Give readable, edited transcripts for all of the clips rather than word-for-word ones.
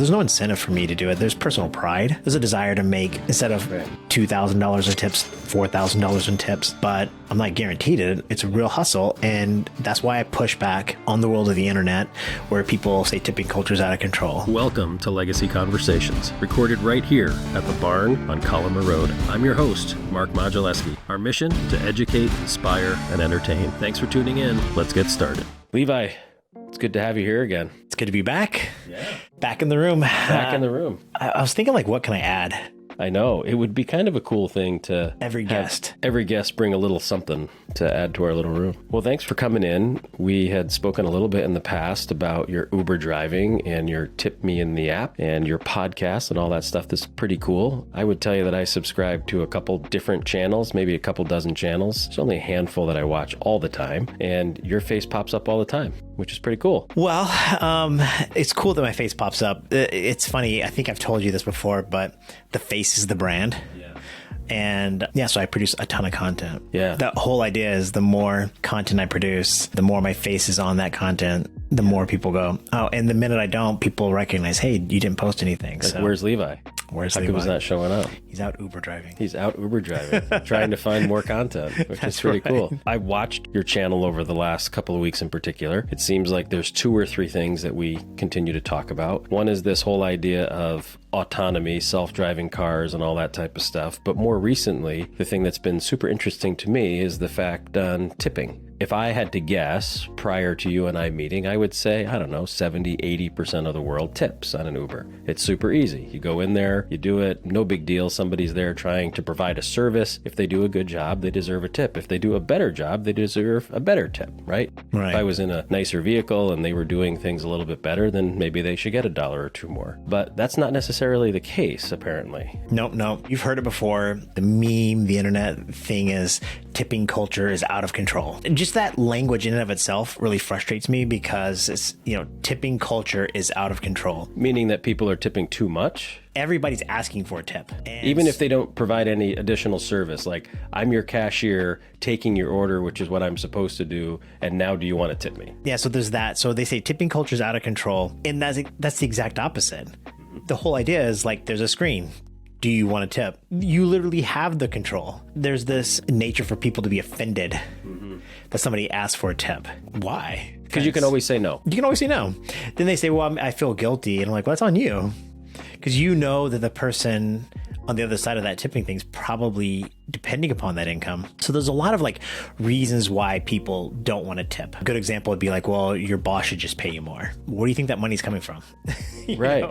There's no incentive for me to do it. There's personal pride. There's a desire to make, instead of $2,000 in tips, $4,000 in tips, but I'm not guaranteed it. It's a real hustle. And that's why I push back on the world of the internet where people say tipping culture is out of control. Welcome to Legacy Conversations, recorded right here at the barn on Collimer Road. I'm your host, Mark Modulewski. Our mission to educate, inspire, and entertain. Thanks for tuning in. Let's get started. Levi, it's good to have you here again. It's good to be back. Yeah. Back in the room. Back in the room. I was thinking, like, what can I add? I know. It would be kind of a cool thing to Every guest bring a little something to add to our little room. Well, thanks for coming in. We had spoken a little bit in the past about your Uber driving and your Tip Me in the app and your podcast and all that stuff. That's pretty cool. I would tell you that I subscribe to a couple different channels, maybe a couple dozen channels. There's only a handful that I watch all the time, and your face pops up all the time, which is pretty cool. Well, it's cool that my face pops up. It's funny. I think I've told you this before, but the face is the brand. Yeah. And yeah, so I produce a ton of content. Yeah. The whole idea is the more content I produce, the more my face is on that content, the more people go, oh, and the minute I don't, people recognize, hey, you didn't post anything. Like, so where's Levi? Where's How Levi? come he's not showing up? He's out Uber driving. He's out Uber driving, trying to find more content, which is pretty cool. I watched your channel over the last couple of weeks in particular. It seems like there's 2 or 3 things that we continue to talk about. One is this whole idea of autonomy, self-driving cars and all that type of stuff. But more recently, the thing that's been super interesting to me is the fact on tipping. If I had to guess prior to you and I meeting, I would say, I don't know, 70, 80% of the world tips on an Uber. It's super easy. You go in there, you do it, no big deal. Somebody's there trying to provide a service. If they do a good job, they deserve a tip. If they do a better job, they deserve a better tip, right? Right. If I was in a nicer vehicle and they were doing things a little bit better, then maybe they should get $1 or 2 more. But that's not necessarily the case, apparently. Nope. You've heard it before. The meme, the internet thing is tipping culture is out of control. Just that language in and of itself really frustrates me because it's, tipping culture is out of control. Meaning that people are tipping too much? Everybody's asking for a tip. And even if they don't provide any additional service, like I'm your cashier taking your order, which is what I'm supposed to do, and now do you want to tip me? Yeah, so there's that. So they say tipping culture is out of control, and that's the exact opposite. The whole idea is like there's a screen. Do you want to tip? You literally have the control. There's this nature for people to be offended that somebody asks for a tip. Why? Because you can always say no. You can always say no. Then they say, well, I feel guilty. And I'm like, well, that's on you. Because you know that the person on the other side of that tipping thing is probably depending upon that income. So there's a lot of reasons why people don't want to tip. A good example would be like, well, your boss should just pay you more. Where do you think that money's coming from? Right.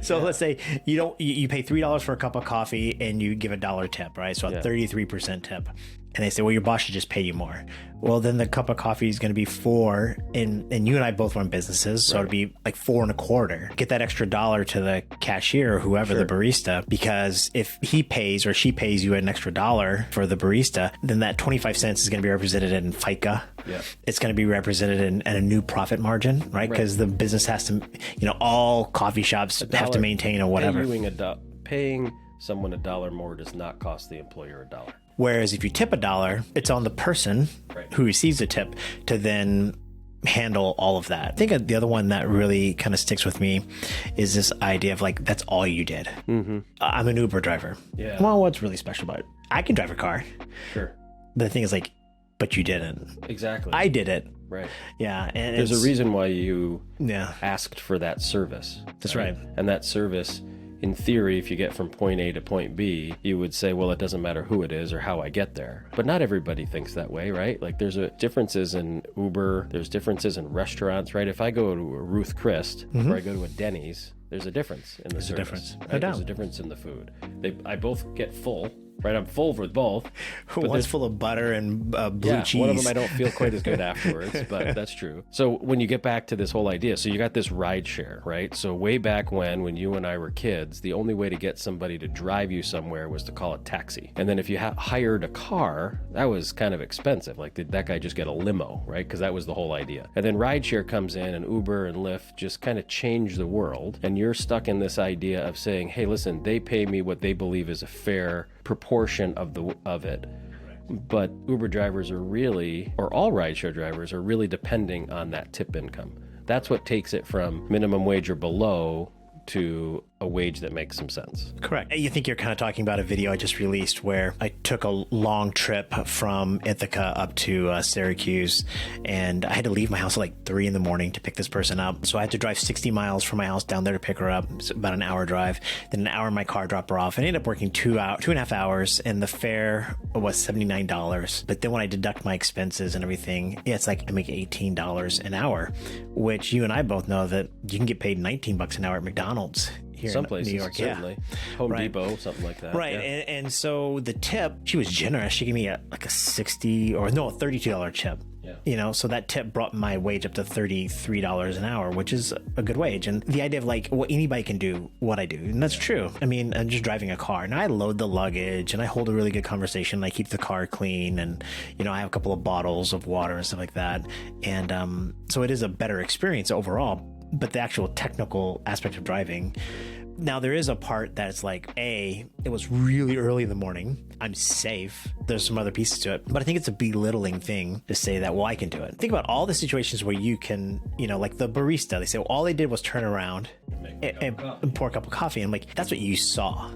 So let's say you pay $3 for a cup of coffee and you give $1 tip, right? So a 33% tip. And they say, well, your boss should just pay you more. Well, then the cup of coffee is going to be $4, and you and I both run businesses, so it'd be like $4.25. Get that extra $1 to the cashier or whoever, the barista, because if he pays or she pays you an extra $1 for the barista, then that 25 cents is going to be represented in FICA. Yeah. It's going to be represented in a new profit margin, right? Because the business has to, all coffee shops have to maintain or whatever. Paying someone $1 more does not cost the employer $1. Whereas if you tip $1, it's on the person who receives the tip to then handle all of that. I think the other one that really kind of sticks with me is this idea of that's all you did. Mm-hmm. I'm an Uber driver. Yeah. Well, what's really special about it? I can drive a car. Sure. But the thing is but you didn't. Exactly. I did it. Right. Yeah. And there's a reason why you asked for that service. That's right. And that service, in theory, if you get from point A to point B, you would say, well, it doesn't matter who it is or how I get there. But not everybody thinks that way, right? There's differences in Uber, there's differences in restaurants, right? If I go to a Ruth Chris or I go to a Denny's, there's a difference in the service. Difference. Right? No doubt. There's a difference in the food. I both get full. Right, I'm full with both. One's full of butter and blue cheese. One of them I don't feel quite as good afterwards, but that's true. So when you get back to this whole idea, so you got this rideshare, right? So way back when you and I were kids, the only way to get somebody to drive you somewhere was to call a taxi. And then if you hired a car, that was kind of expensive. Did that guy just get a limo, right? Because that was the whole idea. And then rideshare comes in, and Uber and Lyft just kind of change the world. And you're stuck in this idea of saying, hey, listen, they pay me what they believe is a fair proportion of it. But Uber drivers are really, or all rideshare drivers are really depending on that tip income. That's what takes it from minimum wage or below to a wage that makes some sense. Correct. You think you're kind of talking about a video I just released where I took a long trip from Ithaca up to Syracuse, and I had to leave my house at like 3 in the morning to pick this person up. So I had to drive 60 miles from my house down there to pick her up. It's about an hour drive. Then an hour in my car, drop her off. And I ended up working 2.5 hours, and the fare was $79. But then when I deduct my expenses and everything, it's like I make $18 an hour, which you and I both know that you can get paid $19 an hour at McDonald's. Here Some in places, New York, certainly. Home Depot, something like that. Right. Yeah. And so the tip, she was generous. She gave me a $32 tip. Yeah. So that tip brought my wage up to $33 an hour, which is a good wage. And the idea of like, well, anybody can do what I do. And that's true. I mean, I'm just driving a car and I load the luggage and I hold a really good conversation. I keep the car clean and, I have a couple of bottles of water and stuff like that. And so it is a better experience overall. But the actual technical aspect of driving, now there is a part that's like, it was really early in the morning. I'm safe. There's some other pieces to it. But I think it's a belittling thing to say that, well, I can do it. Think about all the situations where you can, like the barista, they say, well, all they did was turn around and pour a cup of coffee. And I'm like, that's what you saw.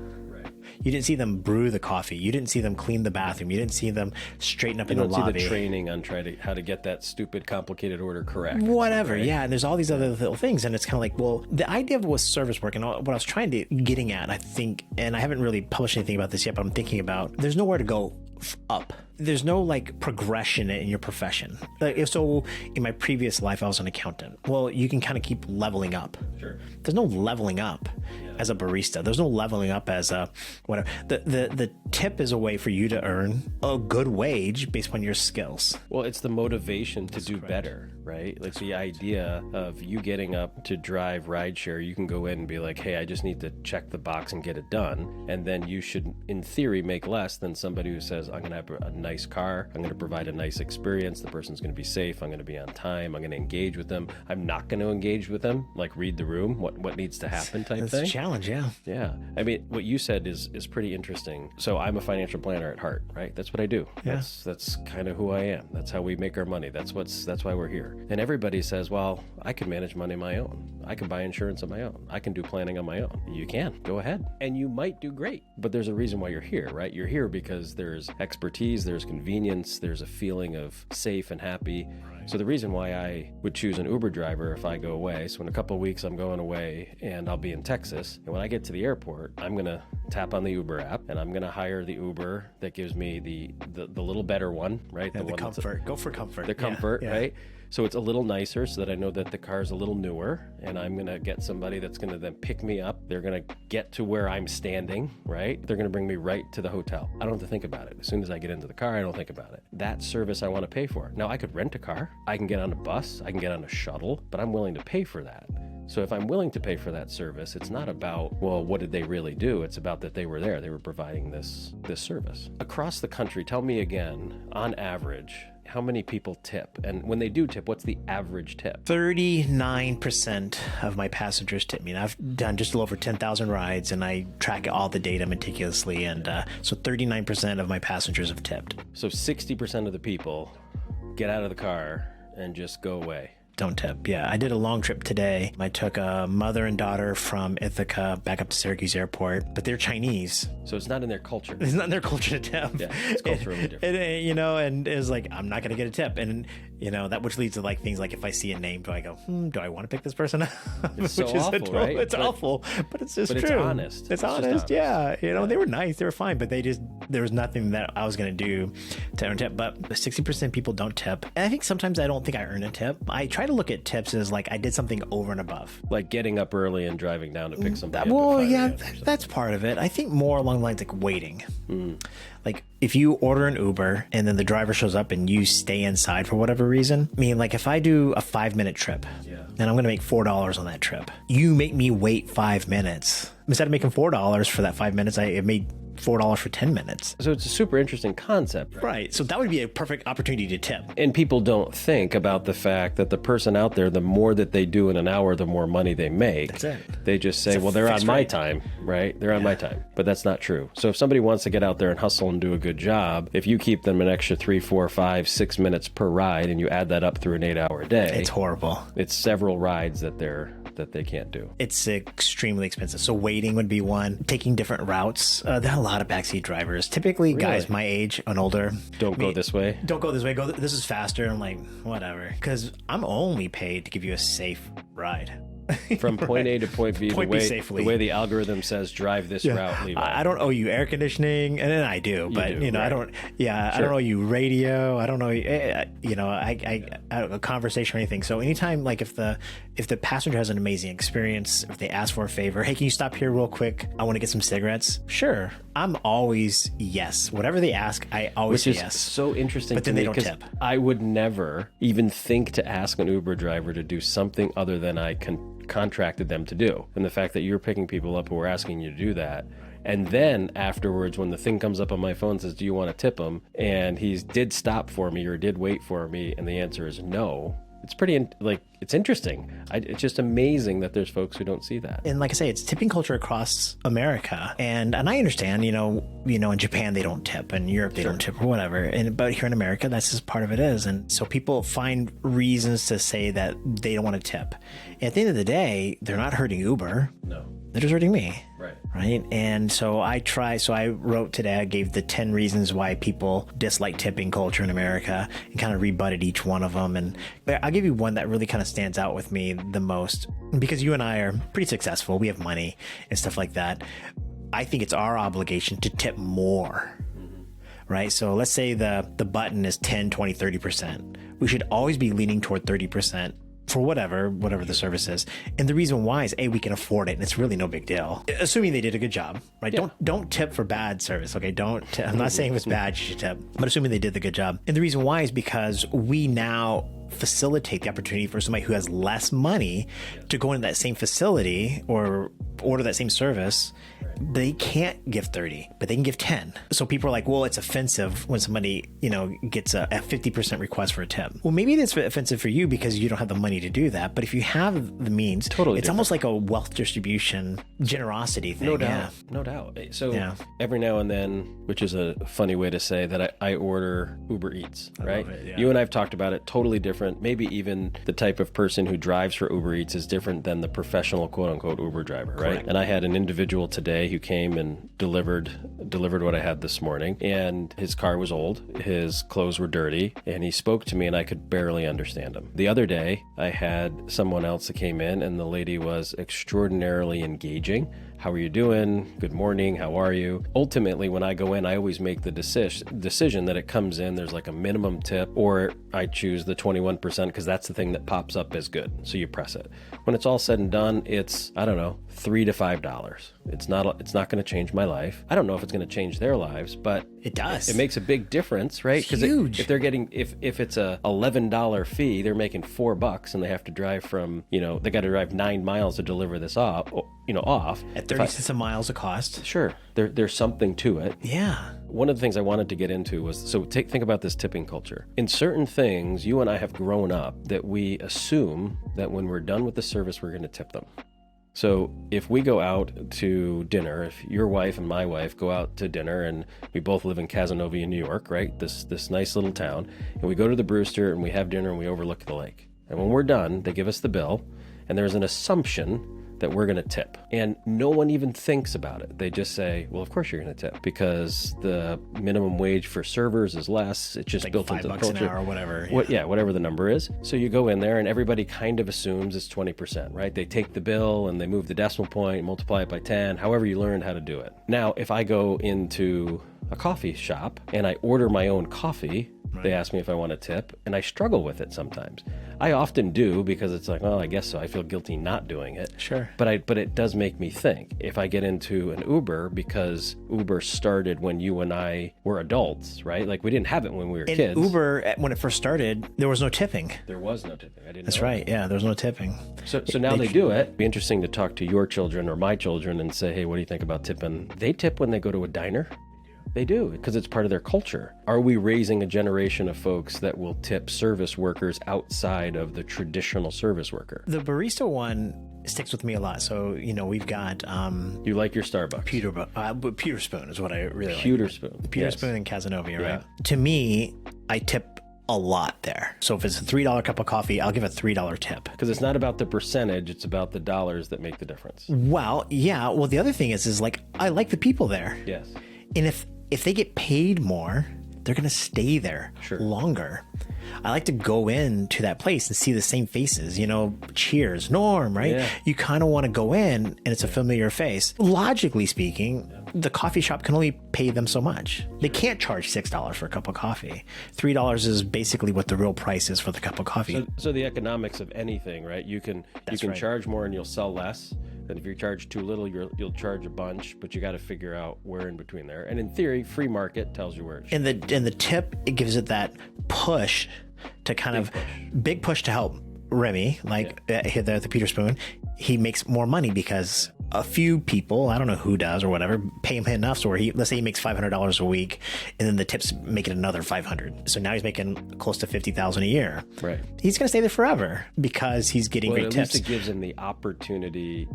You didn't see them brew the coffee. You didn't see them clean the bathroom. You didn't see them straighten up in the lobby. You don't see the training on how to get that stupid, complicated order correct. Whatever, right? Yeah. And there's all these other little things. And it's kind of like, well, the idea of was service work and what I was getting at, I think, and I haven't really published anything about this yet, but I'm thinking about there's nowhere to go up. There's no like progression in your profession. So in my previous life, I was an accountant. Well, you can kind of keep leveling up. Sure. There's no leveling up as a barista. There's no leveling up as a whatever. The tip is a way for you to earn a good wage based on your skills. Well, it's the motivation to do better, right? Like the idea of you getting up to drive rideshare, you can go in and be like, hey, I just need to check the box and get it done. And then you should, in theory, make less than somebody who says, I'm going to have a nice car. I'm going to provide a nice experience. The person's going to be safe. I'm going to be on time. I'm going to engage with them. I'm not going to engage with them, like read the room, what needs to happen type That's thing. a challenge, yeah. Yeah. I mean, what you said is pretty interesting. So I'm a financial planner at heart, right? That's what I do. Yeah. That's kind of who I am. That's how we make our money. That's why we're here. And everybody says, well, I can manage money on my own. I can buy insurance on my own. I can do planning on my own. You can. Go ahead. And you might do great. But there's a reason why you're here, right? You're here because there's expertise, there's convenience, there's a feeling of safe and happy. So the reason why I would choose an Uber driver if I go away, so in a couple of weeks I'm going away and I'll be in Texas, and when I get to the airport, I'm going to tap on the Uber app and I'm going to hire the Uber that gives me the little better one, right? Yeah, the comfort. Go for comfort. The comfort, right? So it's a little nicer so that I know that the car's a little newer, and I'm going to get somebody that's going to then pick me up. They're going to get to where I'm standing, right? They're going to bring me right to the hotel. I don't have to think about it. As soon as I get into the car, I don't think about it. That service I want to pay for. Now, I could rent a car. I can get on a bus. I can get on a shuttle, but I'm willing to pay for that. So if I'm willing to pay for that service, it's not about, well, what did they really do? It's about that they were there. They were providing this service. Across the country, tell me again, on average, how many people tip? And when they do tip, what's the average tip? 39% of my passengers tip me. And I've done just a little over 10,000 rides, and I track all the data meticulously. And so 39% of my passengers have tipped. So 60% of the people get out of the car and just go away. Don't tip. Yeah, I did a long trip today. I took a mother and daughter from Ithaca back up to Syracuse Airport, but they're Chinese. So it's not in their culture. It's not in their culture to tip. Yeah, it's culturally different. And it's like, I'm not going to get a tip. And, that which leads to like things like if I see a name, do I go, do I want to pick this person up? It's so awful, right? It's awful, but it's just true. But it's honest. It's honest, yeah. They were nice. They were fine, but there was nothing that I was going to do to earn a tip. But 60% people don't tip. And I think sometimes I don't think I earn a tip. I try to look at tips as like I did something over and above. Like getting up early and driving down to pick somebody up. Well, yeah, that's part of it. I think more along the lines like waiting. Like if you order an Uber and then the driver shows up and you stay inside for whatever reason. I mean, like if I do a 5-minute trip and I'm going to make $4 on that trip, you make me wait 5 minutes. Instead of making $4 for that 5 minutes, I made $4 for 10 minutes. So it's a super interesting concept. Right. So that would be a perfect opportunity to tip. And people don't think about the fact that the person out there, the more that they do in an hour, the more money they make. That's it. They just say, well, they're on my time, right? They're on my time. But that's not true. So if somebody wants to get out there and hustle and do a good job, if you keep them an extra 3, 4, 5, 6 minutes per ride and you add that up through an 8-hour day. It's horrible. It's several rides that they're that they can't do? It's extremely expensive. So waiting would be one. Taking different routes. There are a lot of backseat drivers. Typically, guys my age and older. Don't go this way. Don't go this way. This is faster. I'm like, whatever. Because I'm only paid to give you a safe ride. From point A to point B, safely. The way the algorithm says drive this route, Levi. I don't owe you air conditioning, and then I do, but I don't. Yeah, sure. I don't owe you radio. I don't know. A conversation or anything. So anytime, like if the passenger has an amazing experience, if they ask for a favor, hey, can you stop here real quick? I want to get some cigarettes. Sure, I'm always yes. Whatever they ask, I always say yes. Which is so interesting. But then they don't tip. I would never even think to ask an Uber driver to do something other than I contracted them to do. And the fact that you're picking people up who are asking you to do that, and then afterwards when the thing comes up on my phone says, do you want to tip him, and he did stop for me or did wait for me, and the answer is no, it's pretty it's interesting. It's just amazing that there's folks who don't see that. And like I say, it's tipping culture across America, and I understand, in Japan they don't tip, and Europe they don't tip or whatever, but here in America that's just part of it is. And so people find reasons to say that they don't want to tip. And at the end of the day, they're not hurting Uber. No. They're just hurting me. Right. And so I wrote today, I gave the 10 reasons why people dislike tipping culture in America and kind of rebutted each one of them. And I'll give you one that really kind of stands out with me the most, because you and I are pretty successful. We have money and stuff like that. I think it's our obligation to tip more. Right? So let's say the button is 10, 20, 30%. We should always be leaning toward 30%. For whatever the service is. And the reason why is, A, we can afford it, and it's really no big deal. Assuming they did a good job, right? Yeah. Don't tip for bad service, okay? I'm not saying if it's bad, you should tip, but assuming they did the good job. And the reason why is because we now facilitate the opportunity for somebody who has less money to go into that same facility or order that same service. They can't give 30, but they can give 10. So people are like, well, it's offensive when somebody, gets a 50% request for a tip. Well, maybe it's offensive for you because you don't have the money to do that. But if you have the means, it's different. Almost like a wealth distribution generosity thing. No doubt. No doubt. So every now and then, which is a funny way to say that, I order Uber Eats, right? I love it, yeah. You and I have talked about it, totally different. Maybe even the type of person who drives for Uber Eats is different than the professional quote unquote Uber driver, right? Correct. And I had an individual today who came and delivered what I had this morning, and his car was old, his clothes were dirty, and he spoke to me and I could barely understand him. The other day, I had someone else that came in, and the lady was extraordinarily engaging. How are you doing? Good morning. How are you? Ultimately, when I go in, I always make the decision that it comes in, there's like a minimum tip, or I choose the 21% because that's the thing that pops up as good. So you press it. When it's all said and done, it's, I don't know, $3 to $5. It's not going to change my life. I don't know if it's going to change their lives, but it does. It makes a big difference, right? It's huge. If they're getting, if it's a $11 fee, they're making $4 and they have to drive from, they got to drive 9 miles to deliver this off. At 30 cents a mile is a cost. Sure. There's something to it. Yeah. One of the things I wanted to get into was, think about this tipping culture. In certain things, you and I have grown up that we assume that when we're done with the service, we're going to tip them. So if we go out to dinner, if your wife and my wife go out to dinner, and we both live in Casanova, New York, right? This nice little town, and we go to the Brewster and we have dinner and we overlook the lake. And when we're done, they give us the bill, and there's an assumption that we're going to tip. And no one even thinks about it. They just say, well, of course you're going to tip because the minimum wage for servers is less. It's just like built into the culture. $5 an hour or whatever. Whatever the number is. So you go in there and everybody kind of assumes it's 20%, right? They take the bill and they move the decimal point, multiply it by 10, however you learned how to do it. Now, if I go into a coffee shop and I order my own coffee, right, they ask me if I want to tip, and I struggle with it sometimes. I often do because it's like, well, I guess so. I feel guilty not doing it. Sure. But it does make me think. If I get into an Uber, because Uber started when you and I were adults, right? Like we didn't have it when we were kids. Uber, when it first started, there was no tipping. There was no tipping. I didn't know. That's right. Yeah, there was no tipping. So now they do it. It'd be interesting to talk to your children or my children and say, hey, what do you think about tipping? They tip when they go to a diner. They do, because it's part of their culture. Are we raising a generation of folks that will tip service workers outside of the traditional service worker? The barista one sticks with me a lot. So, we've got... you like your Starbucks? Pewter Spoon is what I really like. Pewter Spoon. Pewter Spoon in Casanova, right? To me, I tip a lot there. So if it's a $3 cup of coffee, I'll give a $3 tip. Because it's not about the percentage, it's about the dollars that make the difference. Well, yeah. Well, the other thing is like, I like the people there. Yes. And if they get paid more, they're going to stay there longer. I like to go into that place and see the same faces, you know, cheers, Norm, right? Yeah. You kind of want to go in and it's a familiar face. Logically speaking, the coffee shop can only pay them so much. They can't charge $6 for a cup of coffee. $3 is basically what the real price is for the cup of coffee. So the economics of anything, right? You can charge more and you'll sell less. And if you charge too little, you'll charge a bunch, but you got to figure out where in between there. And in theory, free market tells you where it should. And the tip, it gives it that push to kind big push to help Remy, like the Peter Spoon. He makes more money because a few people, I don't know who does or whatever, pay him enough. So let's say he makes $500 a week, and then the tips make it another $500. So now he's making close to $50,000 a year. Right. He's going to stay there forever because he's getting great tips. At least it gives him the opportunity.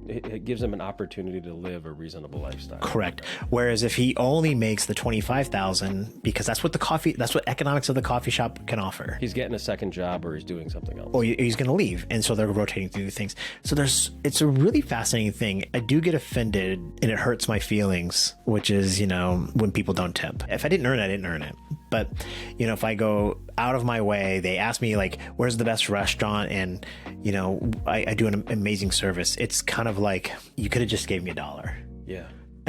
It gives him an opportunity to live a reasonable lifestyle. Correct. Whereas if he only makes the $25,000, because that's what economics of the coffee shop can offer. He's getting a second job or he's doing something else. Or he's going to leave. And so they're rotating through things. So it's a really fascinating thing. I do get offended and it hurts my feelings, which is, you know, when people don't tip. If I didn't earn it, I didn't earn it. But, you know, if I go out of my way, they ask me like, where's the best restaurant? And, you know, I do an amazing service. It's kind of like, you could have just gave me $1. Yeah.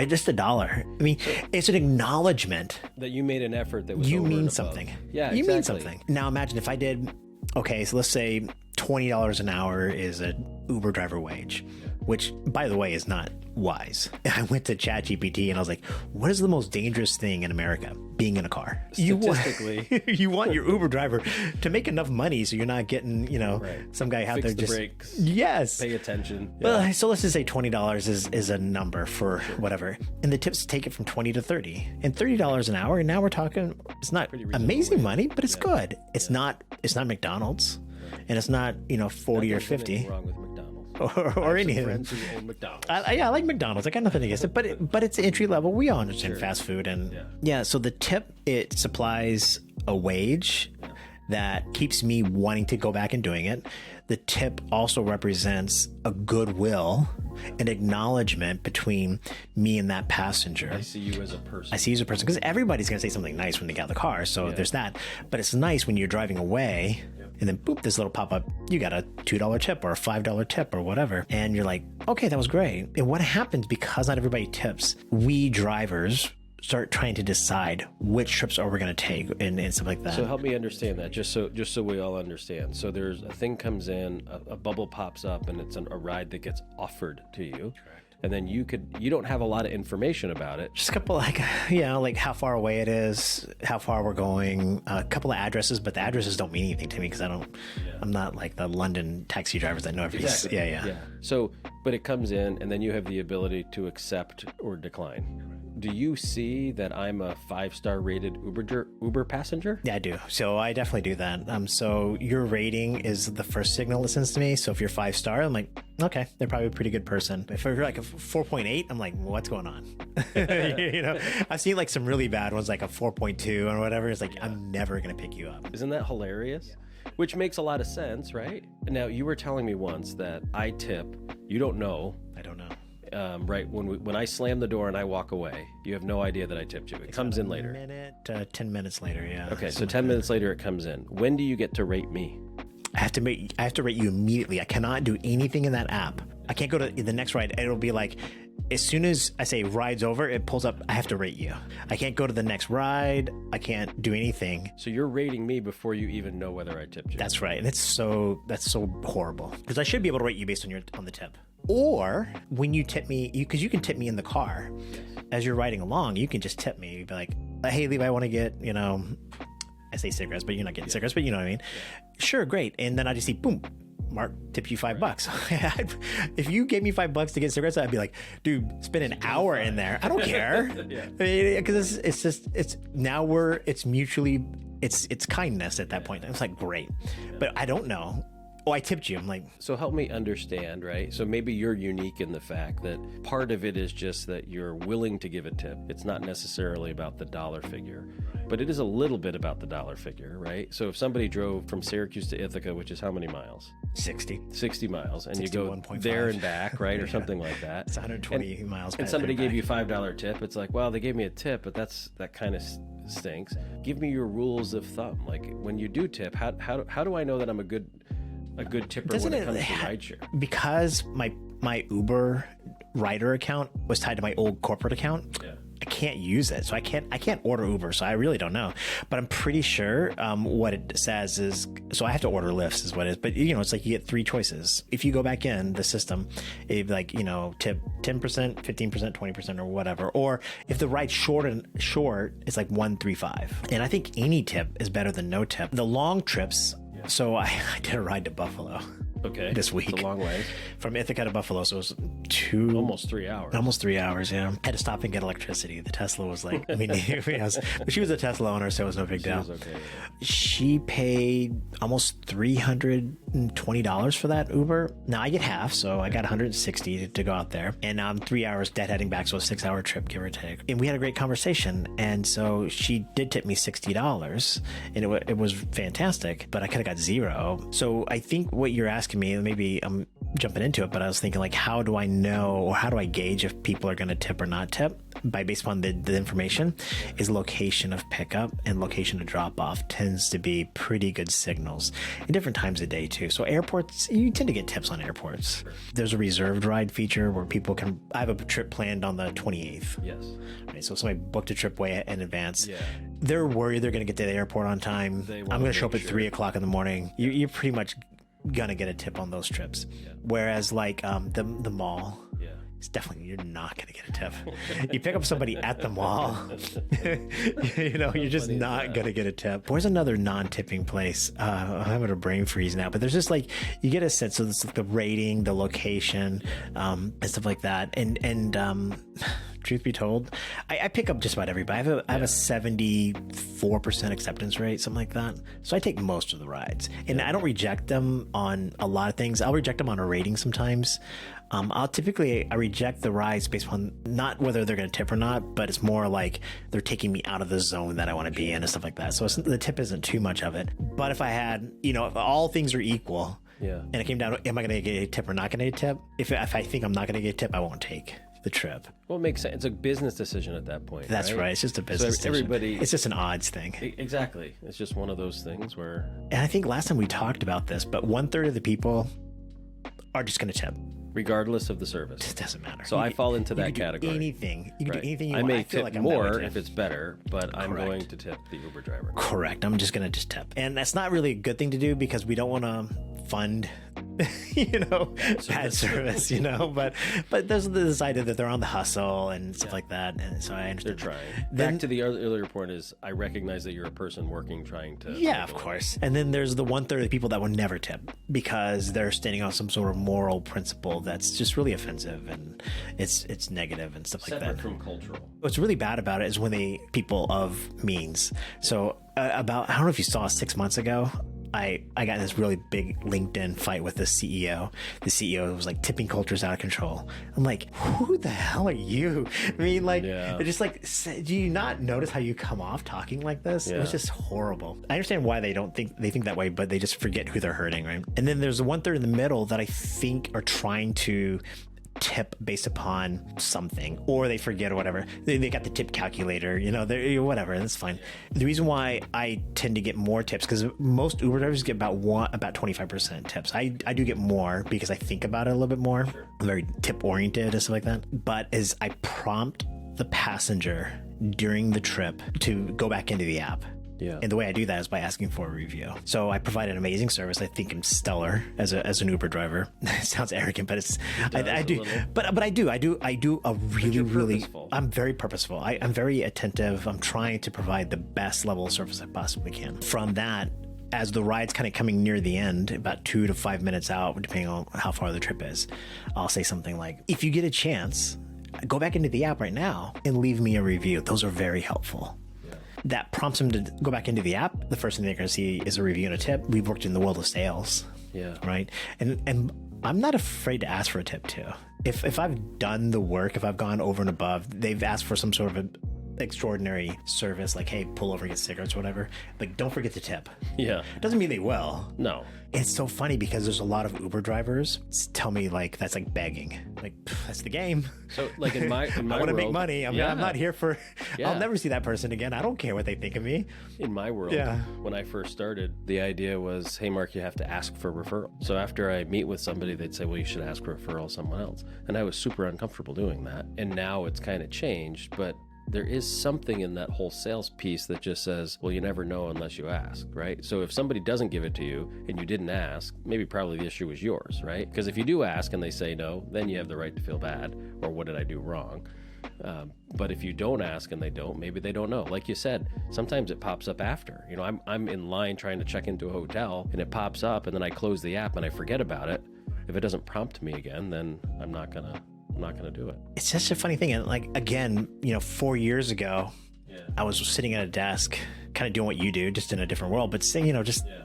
Just $1. I mean, it's an acknowledgement that you made an effort that was you over mean and something. above. Yeah, you exactly. mean something. Now imagine if I did, okay, so let's say $20 an hour is an Uber driver wage, which by the way is not wise. I went to ChatGPT and I was like, what is the most dangerous thing in America? Being in a car. Statistically. You want your Uber driver to make enough money so you're not getting, you know, some guy out Fix there the just brakes. Yes. Pay attention. Well, so let's just say $20 is a number for whatever. And the tips take it from 20 to 30. And $30 an hour, and now we're talking, it's not amazing money, but it's good. It's not McDonald's. And it's not, you know, 40 or 50. Wrong with McDonald's. Or anything. Friends who own McDonald's. I like McDonald's. I got nothing against it, but it's entry level. We all understand fast food, and so the tip, it supplies a wage that keeps me wanting to go back and doing it. The tip also represents a goodwill, an acknowledgement between me and that passenger. I see you as a person. I see you as a person, because everybody's going to say something nice when they get out of the car. So there's that. But it's nice when you're driving away and then boop, this little pop-up, you got a $2 tip or a $5 tip or whatever. And you're like, okay, that was great. And what happens, because not everybody tips, we drivers start trying to decide which trips are we going to take and stuff like that. So help me understand that, just so we all understand. So there's a thing comes in, a bubble pops up, and it's a ride that gets offered to you. Correct. And then you don't have a lot of information about it. Just a couple, like how far away it is, how far we're going, a couple of addresses, but the addresses don't mean anything to me because I'm not like the London taxi drivers that know everything. Exactly. Yeah. So, but it comes in, and then you have the ability to accept or decline. Do you see that I'm a 5-star rated Uber passenger? Yeah, I do. So I definitely do that. So your rating is the first signal that sends to me. So if you're 5-star, I'm like, okay, they're probably a pretty good person. If you're like a 4.8, I'm like, well, what's going on? You know, I've seen like some really bad ones, like a 4.2 or whatever. It's like, I'm never going to pick you up. Isn't that hilarious? Yeah. Which makes a lot of sense, right? Now, you were telling me once that I tip, you don't know. I don't know. Right when I slam the door and I walk away, you have no idea that I tipped you. It comes in later. 10 minutes later, yeah. Okay, so 10 minutes later it comes in. When do you get to rate me? I have to rate you immediately. I cannot do anything in that app. I can't go to the next ride. It'll be like, as soon as I say ride's over, it pulls up, I have to rate you. I can't go to the next ride. I can't do anything. So you're rating me before you even know whether I tipped you. That's right. And that's so horrible. Because I should be able to rate you based on the tip. Or when you tip me, because you can tip me in the car. As you're riding along, you can just tip me. You'd be like, hey, Levi, I want to get, I say cigarettes, but you're not getting cigarettes, but you know what I mean? Yeah. Sure, great. And then I just see, boom, Mark, tip you $5. If you gave me $5 to get cigarettes, I'd be like, dude, spend an hour in there. I don't care. Because it's mutually, it's kindness at that point. It's like, great. But I don't know. oh, I tipped you. I'm like, so help me understand, right? So maybe you're unique in the fact that part of it is just that you're willing to give a tip. It's not necessarily about the dollar figure, but it is a little bit about the dollar figure, right? So if somebody drove from Syracuse to Ithaca, which is how many miles? 60 miles, and you go there and back, right? Or something like that. It's 120 miles. And somebody gave you $5 tip. It's like, well, they gave me a tip, but that kind of stinks. Give me your rules of thumb. Like when you do tip, how do I know that I'm a good tipper when it comes to rideshare? Because my Uber rider account was tied to my old corporate account. Yeah. I can't use it, so I can't order Uber, so I really don't know. But I'm pretty sure what it says is, so I have to order Lyfts is what it is. But it's like you get 3 choices. If you go back in the system, it like tip 10%, 15%, 20%, or whatever. Or if the ride's short, it's like 135. And I think any tip is better than no tip. The long trips. Yeah. So I did a ride to Buffalo. Okay. This week. It's a long way. From Ithaca to Buffalo. So it was almost 3 hours. Almost 3 hours, yeah. I had to stop and get electricity. The Tesla was like, but she was a Tesla owner, so it was no big deal. She was okay with it. She paid almost $320 for that Uber. Now I get half, so I got 160 to go out there. And I'm 3 hours deadheading back, so a 6-hour trip, give or take. And we had a great conversation. And so she did tip me $60, and it was fantastic, but I could have got 0. So I think what you're asking me, maybe I'm jumping into it, but I was thinking like, how do I know, or how do I gauge if people are going to tip or not tip? Based upon the information, is location of pickup and location of drop off tends to be pretty good signals in different times of day too. So airports, you tend to get tips on airports. There's a reserved ride feature where people can, I have a trip planned on the 28th. Yes. Right, so if somebody booked a trip way in advance. Yeah. They're worried they're going to get to the airport on time. I'm going to show up at 3 o'clock in the morning. You're pretty much gonna get a tip on those trips. Yeah. Whereas like the mall, it's definitely, you're not gonna get a tip. You pick up somebody at the mall, you're just not gonna get a tip. Where's another non-tipping place? I'm having a brain freeze now, but there's just like, you get a sense of the rating, the location, and stuff like that. And truth be told, I pick up just about everybody. I have a 74% acceptance rate, something like that. So I take most of the rides, and I don't reject them on a lot of things. I'll reject them on a rating sometimes. I reject the rides based on not whether they're going to tip or not, but it's more like they're taking me out of the zone that I want to be in and stuff like that. So the tip isn't too much of it. But if I had, if all things are equal, and it came down to, am I going to get a tip or not going to get a tip? If I think I'm not going to get a tip, I won't take the trip. Well, it makes sense. It's a business decision at that point. That's right. It's just a business decision. It's just an odds thing. Exactly. It's just one of those things where... And I think last time we talked about this, but 1/3 of the people are just going to tip. Regardless of the service. It doesn't matter. So I fall into that category. Anything. You can do anything you want. I may tip more if it's better, but I'm going to tip the Uber driver. Correct. I'm just going to tip. And that's not really a good thing to do because we don't want to fund bad service, but there's the side that they're on the hustle and stuff like that. And so I understand. They're trying. Back to the earlier point is I recognize that you're a person working, trying to. Yeah, of course. And then there's the 1/3 of the people that will never tip because they're standing on some sort of moral principle that's just really offensive and it's negative and stuff like that. Separate from cultural. What's really bad about it is when people of means. So I don't know if you saw 6 months ago, I got in this really big LinkedIn fight with the CEO. The CEO was like, tipping culture's out of control. I'm like, who the hell are you? I mean, like, just like, do you not notice how you come off talking like this? It was just horrible. I understand why they think that way, but they just forget who they're hurting, right? And then there's the 1/3 in the middle that I think are trying to tip based upon something, or they forget or whatever. They got the tip calculator, whatever. That's fine. The reason why I tend to get more tips because most Uber drivers get about 25% tips. I do get more because I think about it a little bit more. Sure. I'm very tip oriented and stuff like that. But as I prompt the passenger during the trip to go back into the app. Yeah. And the way I do that is by asking for a review. So I provide an amazing service. I think I'm stellar as an Uber driver. It sounds arrogant, but I do. But I do a really I'm very purposeful. I'm very attentive. I'm trying to provide the best level of service I possibly can. From that, as the ride's kind of coming near the end, about 2 to 5 minutes out, depending on how far the trip is, I'll say something like, if you get a chance, go back into the app right now and leave me a review. Those are very helpful. That prompts them to go back into the app. The first thing they're going to see is a review and a tip. We've worked in the world of sales. Yeah. Right. And I'm not afraid to ask for a tip too. If I've done the work, if I've gone over and above, they've asked for some sort of extraordinary service, like, hey, pull over, get cigarettes, whatever. Like, don't forget to tip. Yeah. Doesn't mean they will. No. It's so funny because there's a lot of Uber drivers tell me like that's like begging. Like, that's the game. So like in my I want to make money. I'm not here for. Yeah. I'll never see that person again. I don't care what they think of me. In my world, when I first started, the idea was, hey, Mark, you have to ask for a referral. So after I meet with somebody, they'd say, well, you should ask for a referral to someone else. And I was super uncomfortable doing that. And now it's kind of changed, but there is something in that whole sales piece that just says, well, you never know unless you ask, right? So if somebody doesn't give it to you and you didn't ask, maybe probably the issue was yours, right? Because if you do ask and they say no, then you have the right to feel bad, or what did I do wrong? But if you don't ask and they don't, maybe they don't know. Like you said, sometimes it pops up after. You know, I'm in line trying to check into a hotel and it pops up and then I close the app and I forget about it. If it doesn't prompt me again, then I'm not gonna do it. It's such a funny thing. And like, again, 4 years ago, I was sitting at a desk, kind of doing what you do, just in a different world, but saying,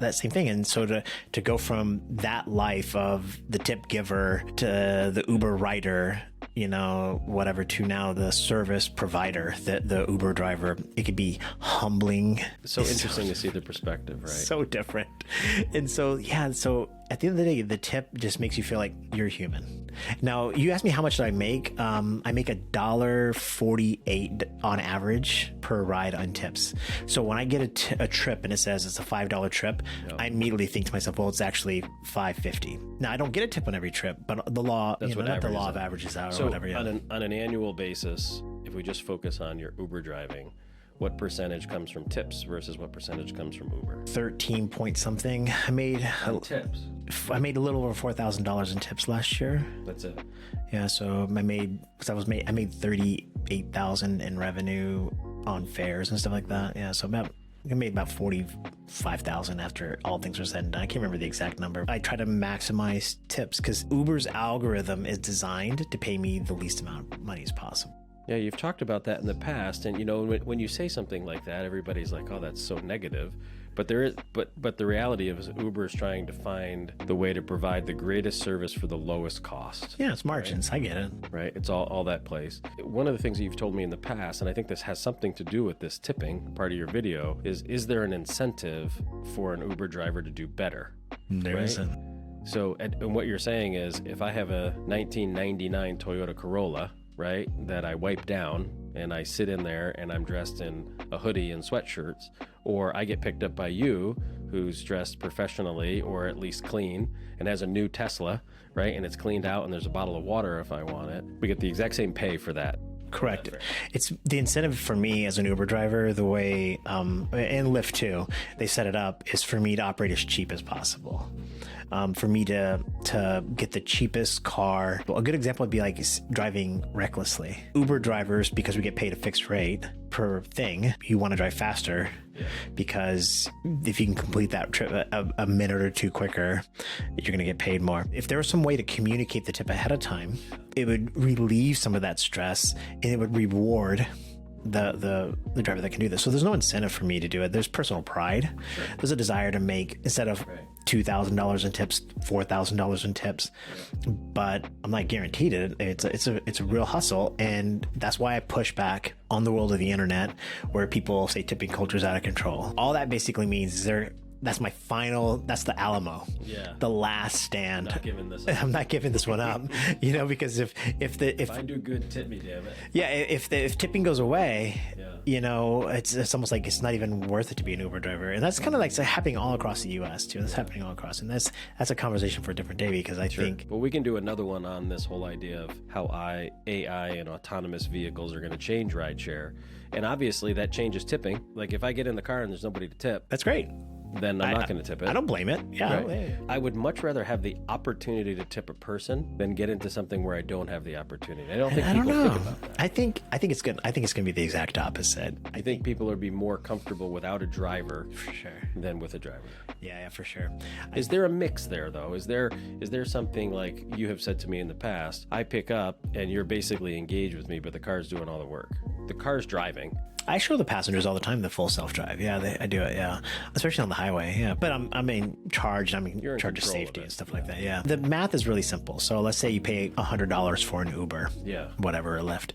that same thing. And so to go from that life of the tip giver to the Uber rider, whatever, to now the service provider, the Uber driver, it could be humbling. So interesting to see the perspective, right? So different. And so at the end of the day, the tip just makes you feel like you're human. Now, you asked me how much did I make? I make $1.48 on average per ride on tips. So when I get a trip and it says it's a $5 trip, I immediately think to myself, well, it's actually $5.50. Now, I don't get a tip on every trip, but the law, That's what not the law of averages out or whatever. On an annual basis, if we just focus on your Uber driving, what percentage comes from tips versus what percentage comes from Uber? 13 point something. I made tips. I made a little over $4,000 in tips last year. That's it. Yeah, so I made $38,000 in revenue on fares and stuff like that. Yeah, so I made about $45,000 after all things were said and done. I can't remember the exact number. I try to maximize tips because Uber's algorithm is designed to pay me the least amount of money as possible. Yeah, you've talked about that in the past, and when you say something like that, everybody's like, "Oh, that's so negative." But the reality is Uber is trying to find the way to provide the greatest service for the lowest cost. Yeah, it's margins. Right? I get it. Right, it's all that place. One of the things that you've told me in the past, and I think this has something to do with this tipping part of your video, is there an incentive for an Uber driver to do better? There isn't. So, and what you're saying is, if I have a 1999 Toyota Corolla, right, that I wipe down and I sit in there and I'm dressed in a hoodie and sweatshirts, or I get picked up by you who's dressed professionally or at least clean and has a new Tesla, right, and it's cleaned out and there's a bottle of water if I want it, we get the exact same pay for that. Correct. It's the incentive for me as an Uber driver, the way, and Lyft too, they set it up, is for me to operate as cheap as possible. For me to get the cheapest car. Well, a good example would be like driving recklessly. Uber drivers, because we get paid a fixed rate per thing, you want to drive faster because if you can complete that trip a minute or two quicker, you're going to get paid more. If there was some way to communicate the tip ahead of time, it would relieve some of that stress and it would reward the driver that can do this. So there's no incentive for me to do it. There's personal pride. Sure. There's a desire to make, instead of $2,000 in tips, $4,000 in tips, but I'm not guaranteed it. It's a real hustle, and that's why I push back on the world of the internet where people say tipping culture is out of control. All that basically means is that's the Alamo. Yeah. The last stand. I'm not giving this one up. Because if I do good, tip me, damn it. Yeah, if tipping goes away, it's almost like it's not even worth it to be an Uber driver. And that's kind of like happening all across the US too. That's happening all across. And that's a conversation for a different day, because I think well, we can do another one on this whole idea of how AI and autonomous vehicles are going to change rideshare. And obviously that changes tipping. Like if I get in the car and there's nobody to tip, that's great. Then I'm not going to tip it. I don't blame it. Yeah. Right. I would much rather have the opportunity to tip a person than get into something where I don't have the opportunity. I don't think people think about that. I think it's good. I think it's going to be the exact opposite. I think people will be more comfortable without a driver for sure than with a driver. Yeah, for sure. Is there a mix there though? Is there something like you have said to me in the past, I pick up and you're basically engaged with me, but the car's doing all the work. The car's driving. I show the passengers all the time the full self-drive. Yeah, I do it. Yeah, especially on the highway. Yeah, but I'm in charge. I'm in charge of safety and stuff like that. Yeah, the math is really simple. So let's say you pay $100 for an Uber. Yeah, whatever, a Lyft,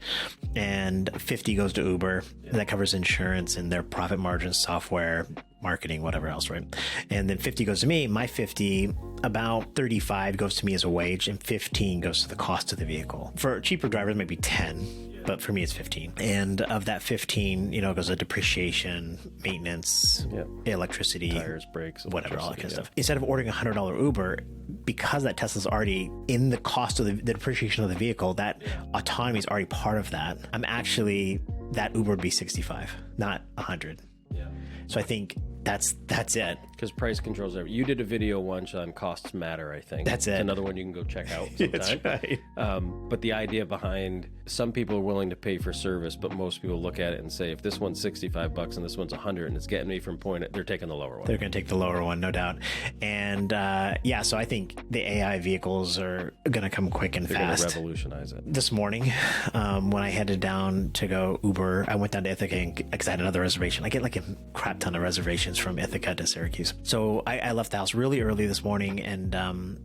and 50 goes to Uber. Yeah. That covers insurance and their profit margins, software, marketing, whatever else, right? And then 50 goes to me. My 50, about 35 goes to me as a wage, and 15 goes to the cost of the vehicle. For cheaper drivers, maybe 10. But for me, it's 15. And of that 15, it goes to depreciation, maintenance, electricity, tires, brakes, whatever, all that kind of stuff. Instead of ordering a $100 Uber, because that Tesla's already in the cost of the depreciation of the vehicle, that autonomy is already part of that. That Uber would be 65, not 100. Yeah. So I think that's it. Because price controls everything. You did a video once on Costs Matter, I think. That's it. It's another one you can go check out sometime. That's right. But the idea behind, some people are willing to pay for service, but most people look at it and say, if this one's $65 and this one's $100 and it's getting me from point, they're taking the lower one. They're going to take the lower one, no doubt. And so I think the AI vehicles are going to come quick and fast. They're going to revolutionize it. This morning, when I headed down to go Uber, I went down to Ithaca because I had another reservation. I get like a crap ton of reservations from Ithaca to Syracuse. So I left the house really early this morning, and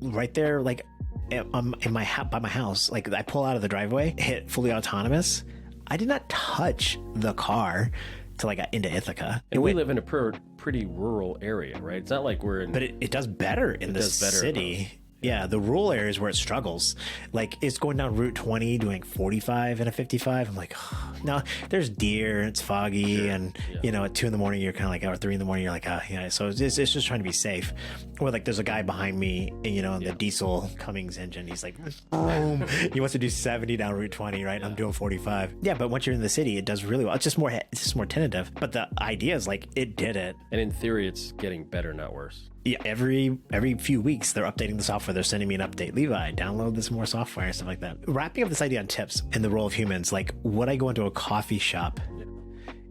right there, like by my house, like I pull out of the driveway, hit fully autonomous. I did not touch the car till I got into Ithaca. And we live in a pretty rural area, right? It's not like we're in... But it does better in the city. Yeah, the rural areas where it struggles. Like, it's going down Route 20 doing 45 and a 55. I'm like, oh, no, there's deer, it's foggy, and, at 2 a.m, you're kind of like, or 3 a.m, you're like, so it's just trying to be safe. Or, like, there's a guy behind me, in the diesel Cummins engine. He's like, boom. He wants to do 70 down Route 20, right? I'm doing 45. Yeah, but once you're in the city, it does really well. It's just more tentative. But the idea is, like, it did it. And in theory, it's getting better, not worse. Yeah, every few weeks they're updating the software. They're sending me an update. Levi, download this more software and stuff like that. Wrapping up this idea on tips and the role of humans, like, would I go into a coffee shop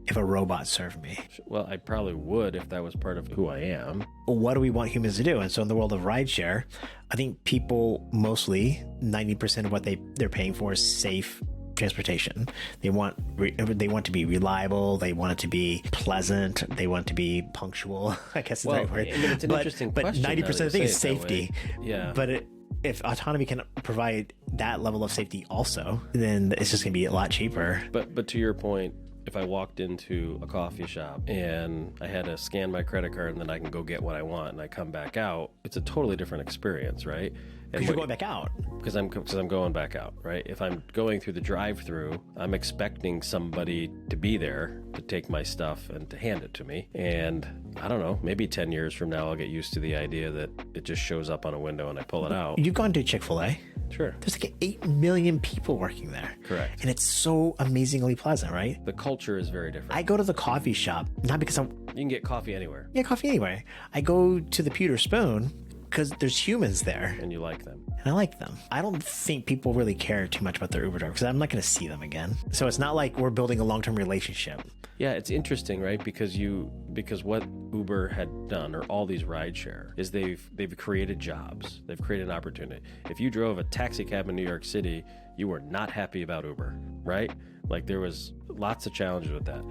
if a robot served me? Well, I probably would if that was part of who I am. What do we want humans to do? And so in the world of rideshare, I think people mostly, 90% of what they're paying for is safe transportation. They want to be reliable. They want it to be pleasant. They want it to be punctual. I guess is the right word. I mean, it's an interesting question. But 90% of the thing is safety. Yeah. But if autonomy can provide that level of safety also, then it's just going to be a lot cheaper. But to your point, if I walked into a coffee shop and I had to scan my credit card and then I can go get what I want and I come back out, it's a totally different experience, right? Because you're going back out. Because I'm going back out, right? If I'm going through the drive-through, I'm expecting somebody to be there to take my stuff and to hand it to me. And I don't know, maybe 10 years from now, I'll get used to the idea that it just shows up on a window and I pull it out. You've gone to Chick-fil-A. Sure. There's like 8 million people working there. Correct. And it's so amazingly pleasant, right? The culture is very different. I go to the coffee shop, not because You can get coffee anywhere. Yeah, coffee anywhere. I go to the Pewter Spoon because there's humans there. And you like them. And I like them. I don't think people really care too much about their Uber driver because I'm not going to see them again. So it's not like we're building a long-term relationship. Yeah, it's interesting, right? Because what Uber had done, or all these rideshare, is they've created jobs. They've created an opportunity. If you drove a taxi cab in New York City, you were not happy about Uber, right? Like, there was lots of challenges with that.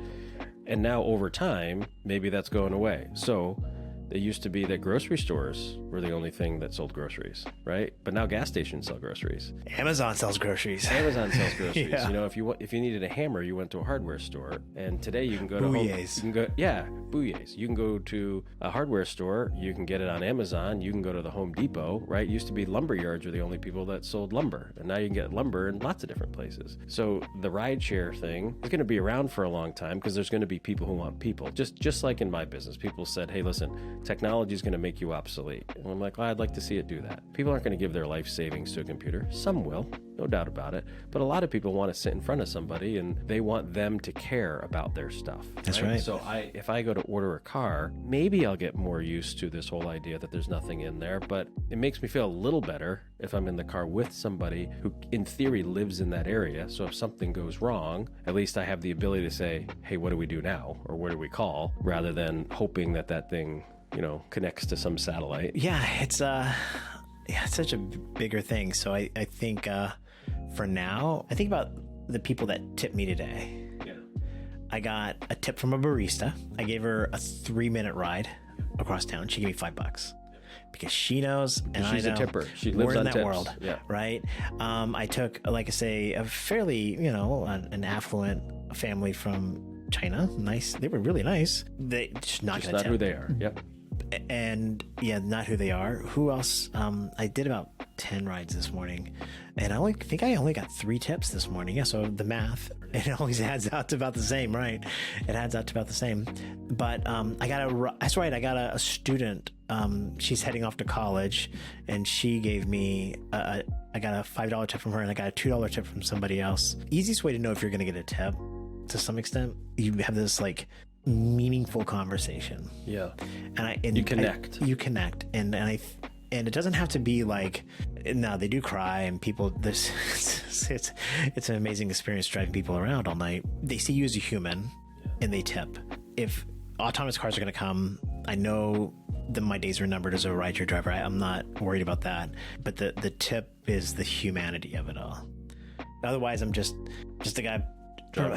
And now over time, maybe that's going away. So it used to be that grocery stores were the only thing that sold groceries, right? But now gas stations sell groceries. Amazon sells groceries. Amazon sells groceries. Yeah. If you needed a hammer, you went to a hardware store. And today you can go to Bouillet's. Bouillet's. You can go to a hardware store. You can get it on Amazon. You can go to the Home Depot, right? It used to be lumber yards were the only people that sold lumber. And now you can get lumber in lots of different places. So the rideshare thing is going to be around for a long time because there's going to be people who want people. Just like in my business, people said, hey, listen, technology is going to make you obsolete. And I'm like, well, I'd like to see it do that. People aren't going to give their life savings to a computer. Some will, no doubt about it. But a lot of people want to sit in front of somebody and they want them to care about their stuff. That's right. So if I go to order a car, maybe I'll get more used to this whole idea that there's nothing in there. But it makes me feel a little better if I'm in the car with somebody who, in theory, lives in that area. So if something goes wrong, at least I have the ability to say, hey, what do we do now? Or where do we call? Rather than hoping that thing connects to some satellite. Yeah, it's such a bigger thing. So I think for now, I think about the people that tipped me today. Yeah. I got a tip from a barista. I gave her a 3-minute ride across town. She gave me $5 because she knows, and she's I know a tipper. She lives we're on in that tips. world, Yeah. right? I took, like I say, a fairly, an affluent family from China. Nice. They were really nice. They just not Just not who they are. Yep. And yeah, not who they are. Who else? I did about 10 rides this morning, and I think I only got 3 tips this morning. Yeah, so the math, it always adds out to about the same, right? It adds out to about the same. But that's right. I got a student. She's heading off to college, and she gave me I got a $5 tip from her, and I got a $2 tip from somebody else. Easiest way to know if you're going to get a tip, to some extent, you have this like meaningful conversation. Yeah. And you connect. And it doesn't have to be like, no, they do cry, and people, it's an amazing experience driving people around all night. They see you as a human, and they tip. If autonomous cars are going to come, I know that my days are numbered as a rideshare driver. I'm not worried about that. But the tip is the humanity of it all. Otherwise, I'm just a guy. I'll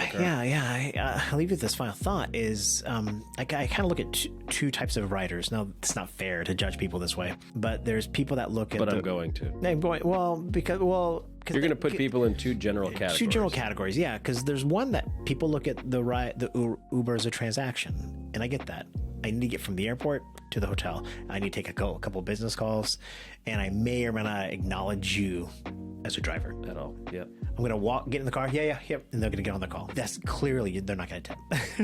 leave you with this final thought is I kind of look at two types of riders. Now, it's not fair to judge people this way, but there's people that look at... But I'm going to. Because you're going to put people in 2 general categories. 2 general categories, yeah, because there's one that people look at the Uber as a transaction, and I get that. I need to get from the airport to the hotel. I need to take a couple of business calls, and I may or may not acknowledge you as a driver at all. Yeah. I'm going to get in the car. Yeah. And they're going to get on the call. That's clearly, they're not going to tip,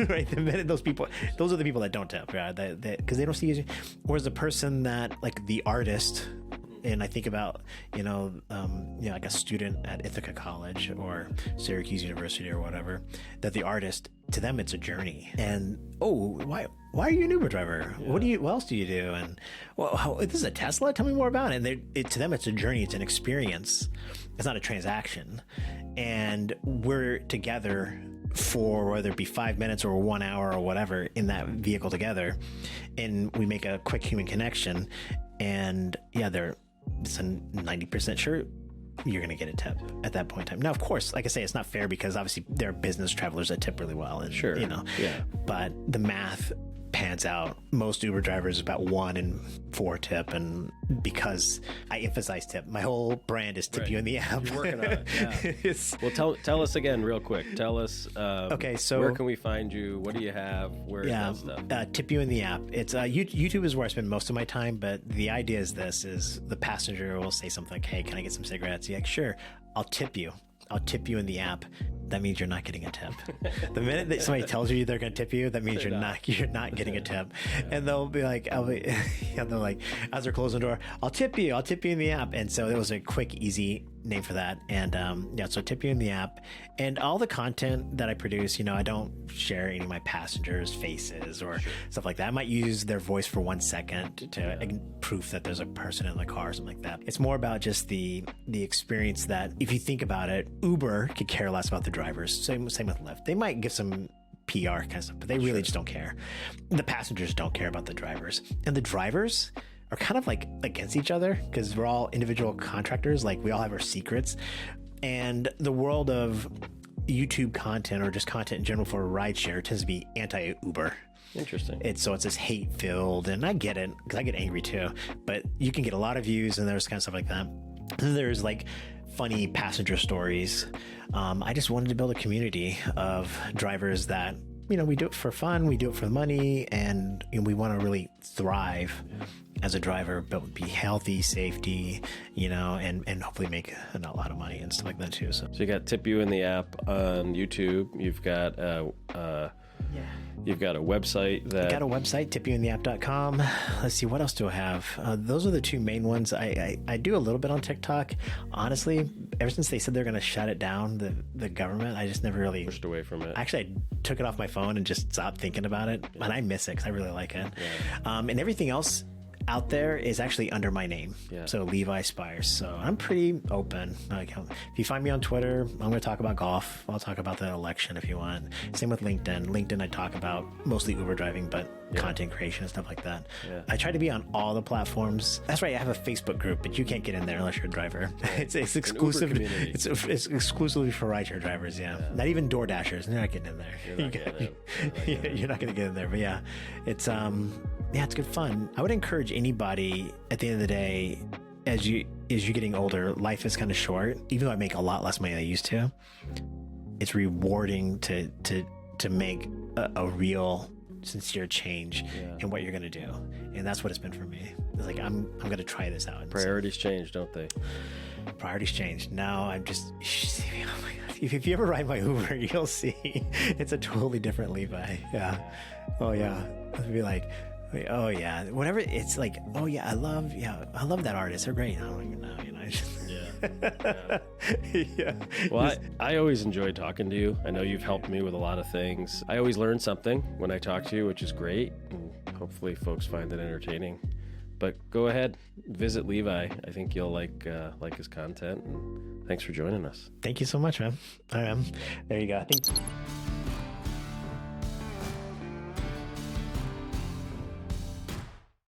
right? The minute those are the people that don't tip, right? Because they don't see you. Whereas the person that, like the artist, and I think about, like a student at Ithaca College or Syracuse University or whatever, that the artist, to them, it's a journey. And, why are you an Uber driver? Yeah. What else do you do? And, this is a Tesla? Tell me more about it. And to them, it's a journey. It's an experience. It's not a transaction. And we're together for whether it be 5 minutes or 1 hour or whatever in that vehicle together. And we make a quick human connection. And it's a 90% sure you're going to get a tip at that point in time. Now, of course, like I say, it's not fair because obviously there are business travelers that tip really well. And, sure. Yeah. But the math pans out. Most Uber drivers about 1 in 4 tip, and because I emphasize tip, my whole brand is tip you in the app. You're working on it. Yeah. Well, tell us again real quick. Tell us. Okay, so where can we find you? What do you have? Where is that stuff? Tip you in the app. It's YouTube is where I spend most of my time, but the idea is the passenger will say something like, "Hey, can I get some cigarettes?" Yeah, sure. I'll tip you in the app. That means you're not getting a tip. The minute that somebody tells you they're going to tip you, that means you're not getting a tip. And they'll be like, they're like, as they're closing the door, I'll tip you in the app. And so it was a quick, easy name for that. And so tip you in the app. And all the content that I produce, I don't share any of my passengers' faces or stuff like that. I might use their voice for 1 second to proof that there's a person in the car or something like that. It's more about just the experience that, if you think about it, Uber could care less about the drivers. Same with Lyft. They might give some PR kind of stuff, but they really just don't care. The passengers don't care about the drivers. And the drivers are kind of like against each other because we're all individual contractors. Like, we all have our secrets. And the world of YouTube content, or just content in general for rideshare, tends to be anti-Uber. Interesting. It's this hate-filled, and I get it because I get angry too. But you can get a lot of views, and there's kind of stuff like that. There's like funny passenger stories. I just wanted to build a community of drivers that, we do it for fun, we do it for the money, and we want to really thrive as a driver, but be healthy, safety, and hopefully make a lot of money and stuff like that too. So you got Tip You in the app on YouTube. You've got You've got a website I got a website, tipyouintheapp.com. Let's see, what else do I have? Those are the 2 main ones. I do a little bit on TikTok. Honestly, ever since they said they're going to shut it down, the government, I just never really pushed away from it. Actually, I took it off my phone and just stopped thinking about it. And I miss it because I really like it. Yeah. And everything else, out there is actually under my name. Yeah. So Levi Spires. So I'm pretty open. Like, if you find me on Twitter, I'm going to talk about golf. I'll talk about the election if you want. Same with LinkedIn. LinkedIn, I talk about mostly Uber driving, but content creation and stuff like that. Yeah. I try to be on all the platforms. That's right. I have a Facebook group, but you can't get in there unless you're a driver. It's exclusive. It's exclusively for rideshare drivers. Yeah. Not even Door Dashers. They're not getting in there. You're not going to get in there. But yeah, it's it's good fun. I would encourage anybody at the end of the day, as you're getting older, life is kind of short. Even though I make a lot less money than I used to, it's rewarding to make a real sincere change in what you're going to do. And that's what it's been for me. It's like, I'm going to try this out. Priorities change, don't they? Priorities change. Now I'm just, oh my God. If you ever ride my Uber, you'll see it's a totally different Levi. Yeah. Oh yeah. It'll be like, oh yeah, whatever. It's like, oh yeah, I love that artist. They're great. I don't even know, Yeah. Well, I always enjoy talking to you. I know you've helped me with a lot of things. I always learn something when I talk to you, which is great. And hopefully folks find it entertaining. But go ahead, visit Levi. I think you'll like his content. And thanks for joining us. Thank you so much, man. There you go.